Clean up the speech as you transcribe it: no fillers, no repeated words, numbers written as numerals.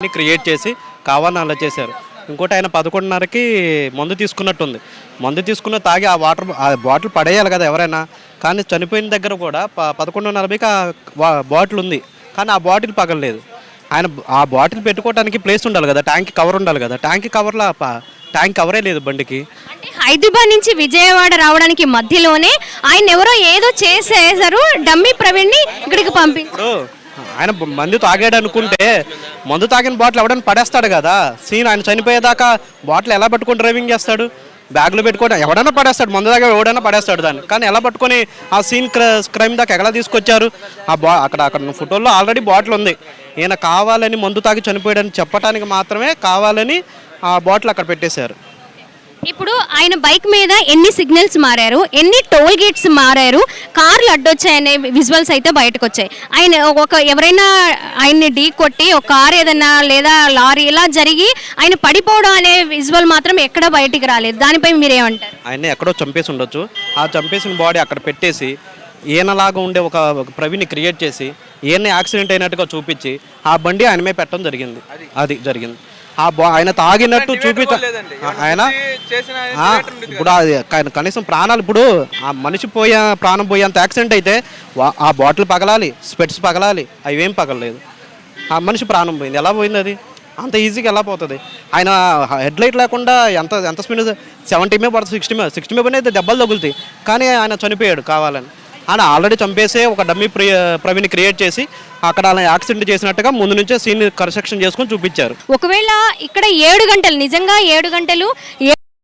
Create చేసి కావాలని అలా చేశారు. ఇంకోటి ఆయన 11:30కి మందు తీసుకున్నట్టుంది. మందు తీసుకున్న తాగి ఆ బాటిల్ పడేయాలి కదా ఎవరైనా. కానీ చనిపోయిన దగ్గర కూడా 11:40కి బాటిల్ ఉంది, కానీ ఆ బాటిల్ పగలలేదు. ఆయన ఆ బాటిల్ పెట్టుకోవడానికి ప్లేస్ ఉండాలి కదా, ట్యాంక్ కవర్ ఉండాలి కదా. ట్యాంక్ కవర్లో ట్యాంక్ కవరే లేదు బండికి. అంటే హైదరాబాద్ నుంచి విజయవాడ రావడానికి మధ్యలోనే ఆయన ఎవరో ఏదో చేసేసారు, డమ్మీ ప్రవీణ్ని ఇక్కడికి ఇప్పుడు ఆయన మందు తాగాడు అనుకుంటే మందు తాగిన బాటిల్ ఎవడైనా పడేస్తాడు కదా. సీన్ ఆయన చనిపోయేదాకా బాటిల్ ఎలా పట్టుకొని డ్రైవింగ్ చేస్తాడు? బ్యాగ్లో పెట్టుకొని ఎవడైనా పడేస్తాడు, మందు దాకా ఎవడైనా పడేస్తాడు దాన్ని. కానీ ఎలా పట్టుకొని ఆ సీన్ క్రైమ్ దాకా ఎలా తీసుకొచ్చారు? అక్కడ ఫోటోల్లో ఆల్రెడీ బాటిల్ ఉంది. ఈయన కావాలని మందు తాగి చనిపోయాడని చెప్పడానికి మాత్రమే కావాలని ఆ బాటిల్ అక్కడ పెట్టేశారు. ఇప్పుడు ఆయన బైక్ మీద ఎన్ని సిగ్నల్స్ మారారు, ఎన్ని టోల్ గేట్స్ మారారు, కార్లు అడ్డొచ్చాయనే విజువల్స్ అయితే బయటకు వచ్చాయి. ఆయన ఎవరైనా ఆయన్ని ఢీ కొట్టి ఒక కార్ ఏదన్నా లేదా లారీ ఇలా జరిగి ఆయన పడిపోవడం అనే విజువల్ మాత్రం ఎక్కడ బయటికి రాలేదు. దానిపై మీరేమంటారు? ఆయన ఎక్కడో చంపేసి ఉండొచ్చు. ఆ చంపేసిన బాడీ అక్కడ పెట్టేసి ఈయనలాగా ఉండే ఒక ప్రవీణ్ని క్రియేట్ చేసి ఈయన యాక్సిడెంట్ అయినట్టుగా చూపించి ఆ బండి ఆయన మీద పెట్టడం జరిగింది. అది జరిగింది. ఆయన తాగినట్టు ఆయన ఇప్పుడు కనీసం ప్రాణాలు, ఇప్పుడు ఆ మనిషి ప్రాణం పోయేంత యాక్సిడెంట్ అయితే ఆ బాటిల్ పగలాలి, స్పెట్స్ పగలాలి, అవి ఏం పగలలేదు. ఆ మనిషి ప్రాణం పోయింది. ఎలా పోయింది? అది అంత ఈజీగా ఎలా పోతుంది? ఆయన హెడ్ లైట్ లేకుండా ఎంత స్పీడ్ 70 మీద పడుతుంది, 60 మీద అయితే దెబ్బలు తగులుతాయి. కానీ ఆయన చనిపోయాడు కావాలని. ఆయన ఆల్రెడీ చంపేసే ఒక డమ్మీ ప్రవీణ్ని క్రియేట్ చేసి అక్కడ అలా యాక్సిడెంట్ చేసినట్టుగా ముందు నుంచే సీన్ కన్స్ట్రక్షన్ చేసుకొని చూపించారు. ఒకవేళ ఇక్కడ 7 గంటలు నిజంగా 7 గంటలు